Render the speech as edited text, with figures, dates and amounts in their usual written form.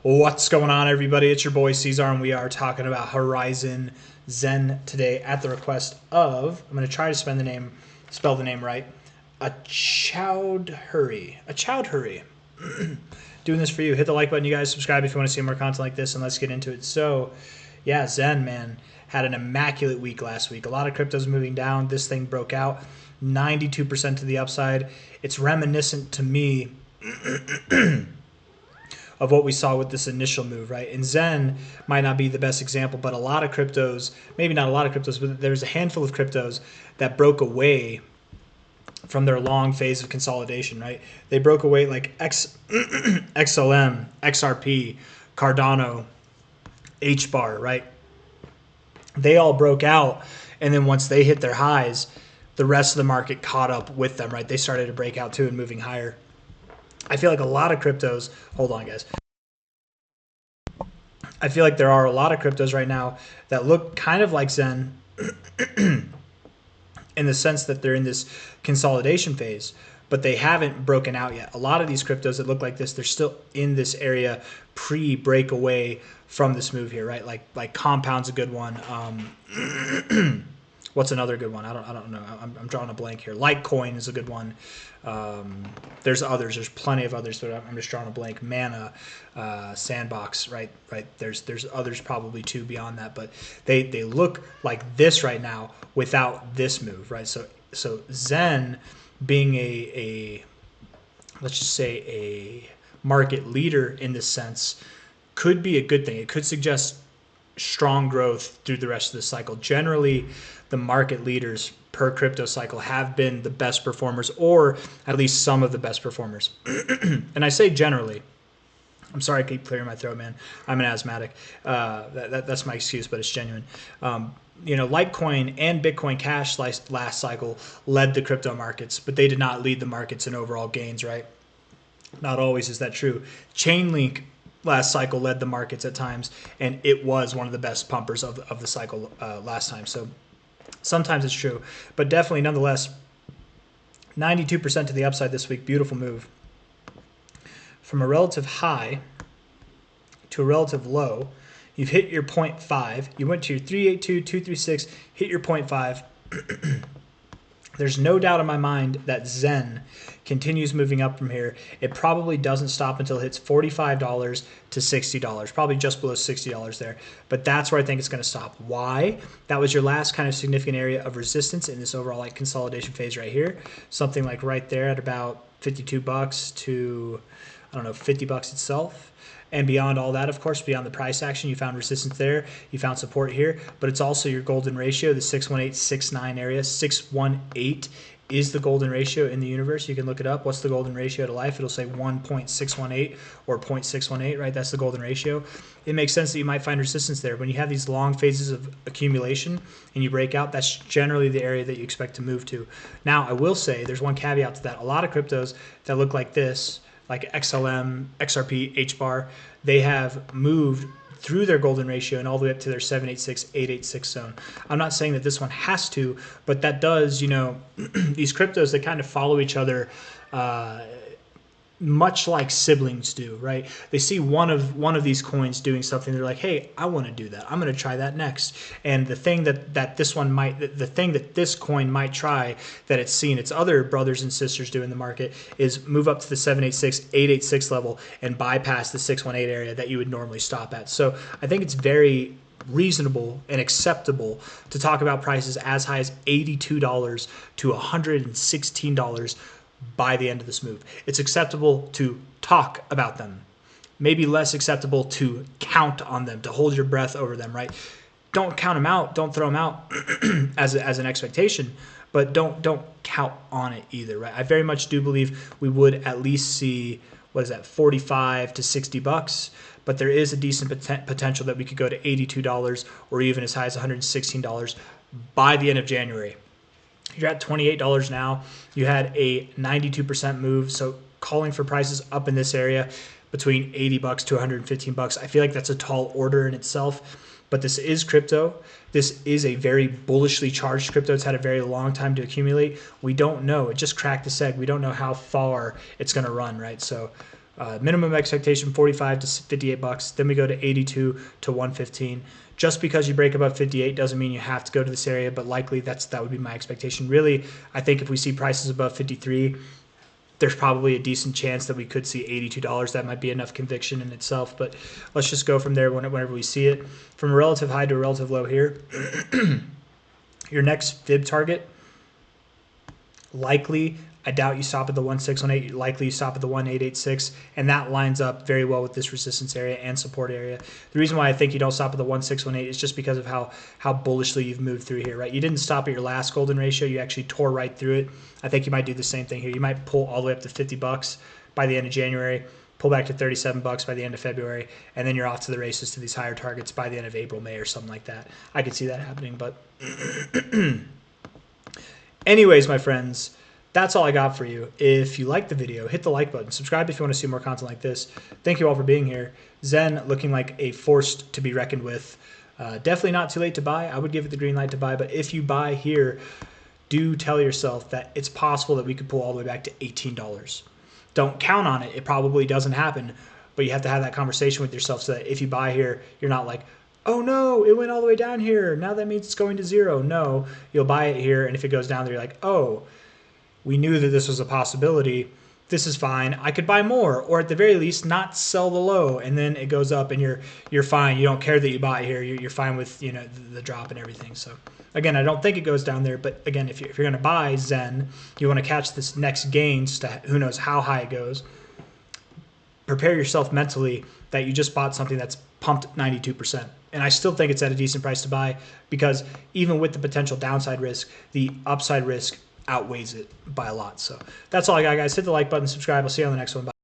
What's going on, everybody? It's your boy C-Zar, and we are talking about Horizen ZEN today at the request of, I'm going to try to spell the name right, a Chowdhury. Doing this for you. Hit the like button, you guys. Subscribe if you want to see more content like this, and let's get into it. So, yeah, ZEN, man, had an immaculate week last week. A lot of cryptos moving down. This thing broke out 92% to the upside. It's reminiscent to me of what we saw with this initial move, right? And ZEN might not be the best example, but a lot of cryptos, maybe not a lot of cryptos, but there's a handful of cryptos that broke away from their long phase of consolidation, right? They broke away like XLM, XRP, Cardano, HBAR, right? They all broke out, and then once they hit their highs, the rest of the market caught up with them, right? They started to break out too and moving higher. I feel like a lot of cryptos, hold on guys. I feel like there are a lot of cryptos right now that look kind of like ZEN in the sense that they're in this consolidation phase, but they haven't broken out yet. A lot of these cryptos that look like this, they're still in this area pre-breakaway from this move here, right? Like Compound's a good one. What's another good one? I don't know. I'm drawing a blank here. Litecoin is a good one. There's others. There's plenty of others, but I'm just drawing a blank. Mana, Sandbox, right? There's others probably too beyond that, but they look like this right now without this move, right? So ZEN being a let's just say a market leader in this sense could be a good thing. It could suggest strong growth through the rest of the cycle. Generally, the market leaders per crypto cycle have been the best performers, or at least some of the best performers. And I say generally. I'm sorry I keep clearing my throat, man. I'm an asthmatic. That's my excuse, but it's genuine. Litecoin and Bitcoin Cash last cycle led the crypto markets, but they did not lead the markets in overall gains, right? Not always is that true. Chainlink last cycle led the markets at times, and it was one of the best pumpers of the cycle last time. So sometimes it's true, but definitely nonetheless, 92% to the upside this week. Beautiful move. From a relative high to a relative low, you've hit your 0.5. You went to your 382, 236, hit your 0.5. There's no doubt in my mind that ZEN continues moving up from here. It probably doesn't stop until it hits $45 to $60, probably just below $60 there. But that's where I think it's going to stop. Why? That was your last kind of significant area of resistance in this overall like consolidation phase right here. Something like right there at about 52 bucks to, I don't know, 50 bucks itself. And beyond all that, of course, beyond the price action, you found resistance there. You found support here. But it's also your golden ratio, the 618-69 area. 618 is the golden ratio in the universe. You can look it up. What's the golden ratio to life? It'll say 1.618 or 0.618, right? That's the golden ratio. It makes sense that you might find resistance there. When you have these long phases of accumulation and you break out, that's generally the area that you expect to move to. Now, I will say there's one caveat to that. A lot of cryptos that look like this, like XLM, XRP, HBAR, they have moved through their golden ratio and all the way up to their 786, 886 zone. I'm not saying that this one has to, but that does, these cryptos, they kind of follow each other much like siblings do, right? They see one of these coins doing something, they're like, hey, I want to do that. I'm going to try that next. And the thing that this coin might try that it's seen its other brothers and sisters do in the market is move up to the 786, 886 level and bypass the 618 area that you would normally stop at. So I think it's very reasonable and acceptable to talk about prices as high as $82 to $116 by the end of this move. It's acceptable to talk about them. Maybe less acceptable to count on them, to hold your breath over them, right? Don't count them out. Don't throw them out as an expectation, but don't count on it either, right? I very much do believe we would at least see, 45 to 60 bucks, but there is a decent potential that we could go to $82 or even as high as $116 by the end of January. You're at $28 now. You had a 92% move, so calling for prices up in this area between 80 bucks to 115 bucks. I feel like that's a tall order in itself, but this is crypto. This is a very bullishly charged crypto. It's had a very long time to accumulate. We don't know. It just cracked this egg. We don't know how far it's going to run, right? So Minimum expectation 45 to 58 bucks. Then we go to 82 to 115. Just because you break above 58 doesn't mean you have to go to this area, but likely that would be my expectation. Really, I think if we see prices above 53, there's probably a decent chance that we could see $82. That might be enough conviction in itself, but let's just go from there whenever we see it. From a relative high to a relative low here, your next fib target, likely, I doubt you stop at the 1618, likely you stop at the 1886, and that lines up very well with this resistance area and support area. The reason why I think you don't stop at the 1618 is just because of how bullishly you've moved through here, right? You didn't stop at your last golden ratio, you actually tore right through it. I think you might do the same thing here. You might pull all the way up to 50 bucks by the end of January, pull back to 37 bucks by the end of February, and then you're off to the races to these higher targets by the end of April, May, or something like that. I could see that happening, but anyways, my friends, that's all I got for you. If you liked the video, hit the like button. Subscribe if you want to see more content like this. Thank you all for being here. Zen looking like a force to be reckoned with. Definitely not too late to buy. I would give it the green light to buy, but if you buy here, do tell yourself that it's possible that we could pull all the way back to $18. Don't count on it. It probably doesn't happen, but you have to have that conversation with yourself so that if you buy here, you're not like, oh no, it went all the way down here. Now that means it's going to zero. No, you'll buy it here, and if it goes down there, you're like, oh, we knew that this was a possibility. This is fine. I could buy more, or at the very least, not sell the low, and then it goes up, and you're fine. You don't care that you bought here. You're fine with the drop and everything. So again, I don't think it goes down there, but again, if you're going to buy Zen, you want to catch this next gain. To who knows how high it goes. Prepare yourself mentally that you just bought something that's pumped 92%. And I still think it's at a decent price to buy because even with the potential downside risk, the upside risk outweighs it by a lot. So that's all I got, guys. Hit the like button, subscribe. I'll see you on the next one. Bye.